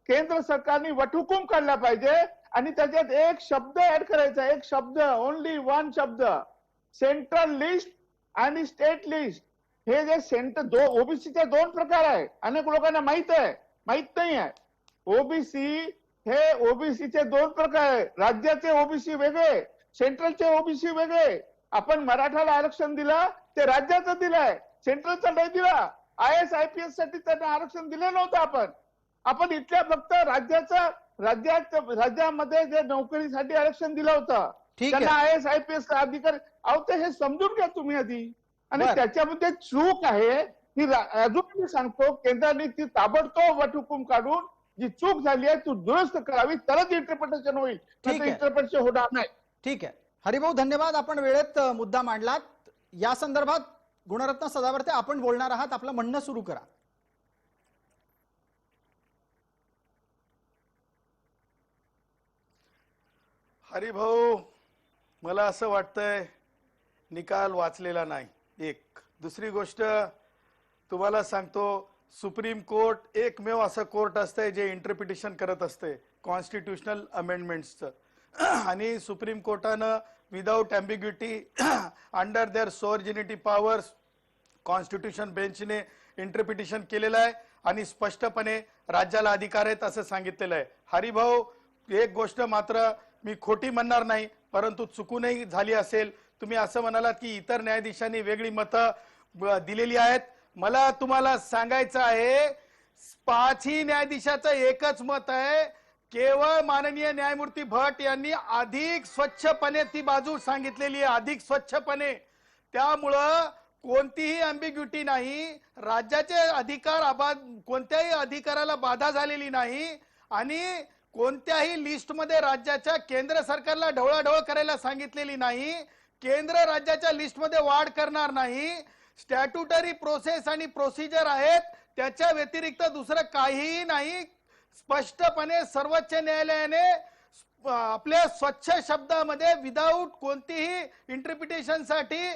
केंद्र सरकारने वटहुकूम काढला पाहिजे आणि त्याच्यात एक शब्द ऍड करायचा. एक शब्द, ओनली 1 शब्द, सेंट्रल लिस्ट आणि स्टेट लिस्ट. हे जे ओबीसीचे 2 प्रकार आहे. अनेक लोकांना माहित नाही आहे. ओबीसी हे ओबीसीचे 2 प्रकार आहे. राज्याचे ओबीसी वेगळे, सेंट्रलचे ओबीसी वेगळे. आपण मराठाला आरक्षण दिलं ते राज्याचं दिलंय, सेंट्रलचं नाही दिलं. IAS IPS साठी त्यांना आरक्षण दिलं नव्हतं. आपण इथल्या फक्त राज्यामध्ये जे नोकरीसाठी आरक्षण दिलं होतं त्यांना IAS IPS अधिकार. ते हे समजून घ्या तुम्ही आधी. आणि त्याच्यामध्ये चूक आहे ही. अजून मी सांगतो, केंद्राने ती ताबडतोब वटहुकूम काढून जी चूक झाली आहे ती दुरुस्त करावी, तरच इंटरप्रिटेशन होईल. इंटरप्रिटेशन होणार नाही. ठीक आहे हरिभाऊ, धन्यवाद. आपण वेळेत मुद्दा मांडलात. या संदर्भात गुणरत्न सदावर्ते आपण बोलणार आहात. आपलं म्हणणं सुरू करा. हरिभाऊ, मला असं वाटतंय निकाल वाचलेला नाही. एक दुसरी गोष्ट तुम्हाला सांगतो, सुप्रीम कोर्ट एकमेव असं कोर्ट असतंय जे इंटरप्रिटेशन करत असते कॉन्स्टिट्युशनल अमेंडमेंट्सचं. आणि सुप्रीम कोर्टानं without ambiguity under their sovereignty powers constitution बेंचने इंटरप्रिटेशन केलेलं आहे आणि स्पष्टपणे राज्याला अधिकार आहेत असं सांगितलेलं आहे. हरिभाऊ, एक गोष्ट मात्र मी खोटी म्हणणार नाही, परंतु चुकूनही झाली असेल. तुम्ही असं म्हणालात की इतर न्यायाधीशांनी वेगळी मतं दिलेली आहेत. मला तुम्हाला सांगायचं आहे, पाचही न्यायाधीशाचं एकच मत आहे, केवळ माननीय न्यायमूर्ती भट यांनी अधिक स्वच्छपणे ती बाजू सांगितलेली आहे, अधिक स्वच्छपणे. त्यामुळं कोणतीही अँबिग्युटी नाही, राज्याचे अधिकार कोणत्याही अधिकाराला बाधा झालेली नाही आणि कोणत्याही लिस्टमध्ये राज्याच्या केंद्र सरकारला ढवळाढवळ करायला सांगितलेली नाही. केंद्र राज्याच्या लिस्टमध्ये वाढ करणार नाही. स्टॅट्युटरी प्रोसेस आणि प्रोसिजर आहेत, त्याच्या व्यतिरिक्त दुसरं काहीही नाही. स्पष्टपणे सर्वोच्च न्यायालयाने आपल्या स्वच्छ शब्दामध्ये विदाऊट कोणतीही इंटरप्रिटेशन साठी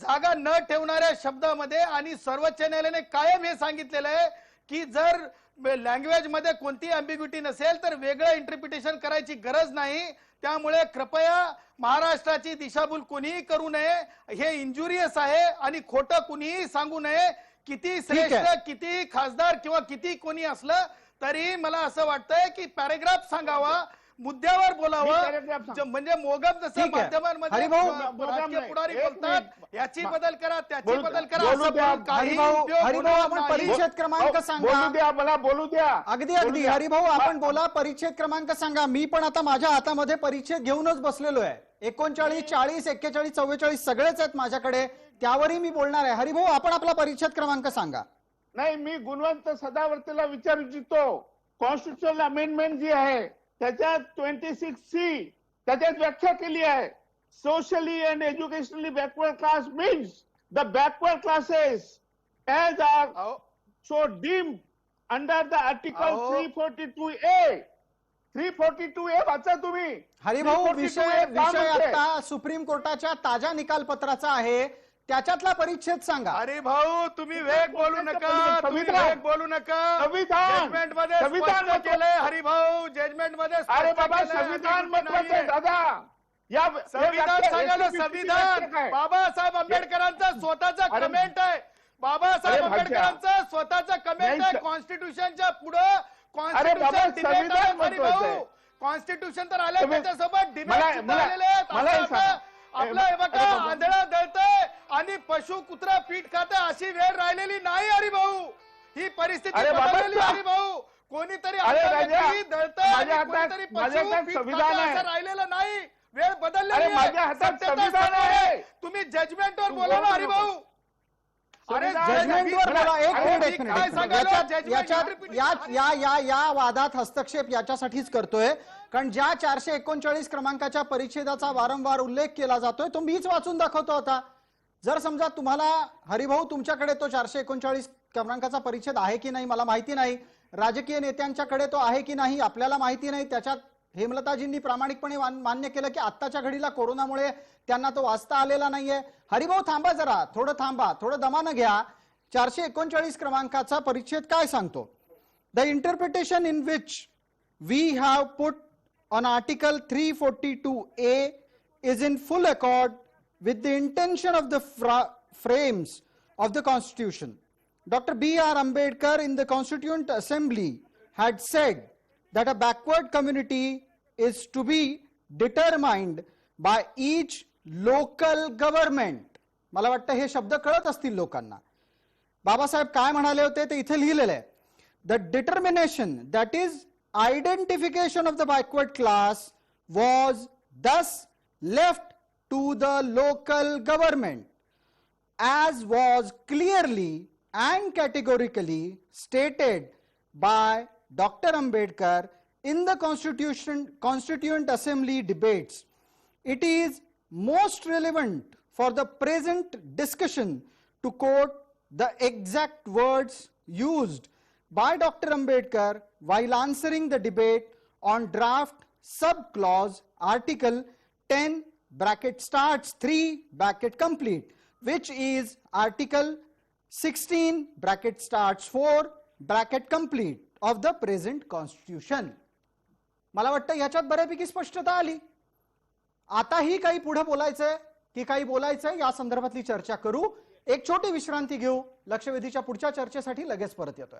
जागा न ठेवणाऱ्या शब्दामध्ये आणि सर्वोच्च न्यायालयाने कायम हे सांगितलेलं आहे की जर लँग्वेज मध्ये कोणती अँबिग्युटी नसेल तर वेगळं इंटरप्रिटेशन करायची गरज नाही. त्यामुळे कृपया महाराष्ट्राची दिशाभूल कोणीही करू नये, हे इंजुरियस आहे आणि खोटं कुणीही सांगू नये. किती श्रेष्ठ, किती खासदार किंवा किती कोणी असलं तरी मला असं वाटतंय की पॅरेग्राफ सांगावा, मुद्द्यावर बोलावं. म्हणजे मोगम जसं माध्यमांमध्ये राजकीय पुढारी बोलतात याची बदल करा, त्याची बदल करा, असं बोलून काही उपयोग होणार आपण नाही. परिच्छेद क्रमांक सांगा. बोलू द्या, मला बोलू द्या. अगदी हरिभाऊ आपण बोला, परिच्छेद क्रमांक सांगा. मी पण आता माझ्या हातामध्ये परिच्छेद घेऊनच बसलेलो आहे. 39, 40, 41, 44 सगळेच आहेत माझ्याकडे, त्यावरही मी बोलणार आहे. हरिभाऊ आपण आपला परिच्छेद क्रमांक सांगा. नाही, मी गुणवंत सदावर्तेला विचारू इच्छितो. कॉन्स्टिट्युशनल अमेंडमेंट जी आहे त्याच्यात 26C त्याच्यात व्याख्या केली आहे. Socially and educationally backward class means the backward classes as are so deemed under the article 342A. 342A वाचा तुम्ही. हरिभाऊ 342A विषय का म्हणते? आता सुप्रीम कोर्टाच्या ताज्या निकालपत्राचा आहे, त्याच्यातला परिच्छेद सांगा. अरे भाऊ तुम्ही वेग बोलू नका, तुम्ही वेग बोलू नका. जजमेंट मध्ये स्पष्ट केलंय हरिभाऊ, जजमेंट मध्ये अरे बाबा संविधान महत्वाचं आहे दादा. या संविधान सांगायला संविधान बाबासाहेब आंबेडकरांचं स्वतःचा कमेंट आहे. बाबासाहेब आंबेडकरांचं स्वतःचा कमेंट आहे. कॉन्स्टिट्यूशनच्या पुढं कॉन्स्टिट्यूशन तर आलं, त्याच्यासोबत डिबेट आलेले आहेत. आपलं हे बघा आंधळा दळतंय आणि पशु कुत्रा पीठ खातं अशी वेळ राहिलेली नाही हरिभाऊ. ही परिस्थिती बदललेली हरिभाऊ. कोणीतरी दळतंय, कोणीतरी पशु पीठ खातं असं राहिलेलं नाही. वेळ बदललेली आहे. तुम्ही जजमेंटवर बोला ना हरिभाऊ. अरे जजमेंटवर बोला. एक मिनिट. या वादात हस्तक्षेप याच्यासाठीच करतोय कारण ज्या 439 क्रमांकाच्या परिच्छेदाचा वारंवार उल्लेख केला जातोय तो मीच वाचून दाखवतो आता. जर समजा तुम्हाला हरिभाऊ तुमच्याकडे तो 439 क्रमांकाचा परिच्छेद आहे की नाही मला माहिती नाही, राजकीय नेत्यांच्याकडे तो आहे की नाही आपल्याला माहिती नाही. त्याच्यात हेमलताजींनी प्रामाणिकपणे मान्य केलं की आत्ताच्या घडीला कोरोनामुळे त्यांना तो वाचता आलेला नाहीये. हरिभाऊ थांबा जरा, थोडं थांबा, थोडं दमानं घ्या. 439 क्रमांकाचा परिच्छेद काय सांगतो? The interpretation in which we have put on Article 342A is in full accord with the intention of the frames of the Constitution. Dr. B.R. Ambedkar in the Constituent Assembly had said that a backward community is to be determined by each local government. मला वाटतं हे शब्द कळत असतील लोकांना. बाबासाहेब काय म्हणाले होते ते इथे लिहिलेले आहे. The determination, that is identification of the backward class, was thus left to the local government, as was clearly and categorically stated by Dr. Ambedkar in the Constituent Assembly debates. It is most relevant for the present discussion to quote the exact words used by Dr. Ambedkar while answering the debate on draft subclause article 10 bracket starts 3 bracket complete, which is article 16 bracket starts 4 bracket complete of the present constitution. मला वाटतं याच्यात बऱ्यापैकी स्पष्टता आली. आताही काही पुढे बोलायचंय की काही बोलायचंय या संदर्भातली चर्चा करू. एक छोटी विश्रांती घेऊ. लक्षवेधीच्या पुढच्या चर्चेसाठी लगेच परत येतोय.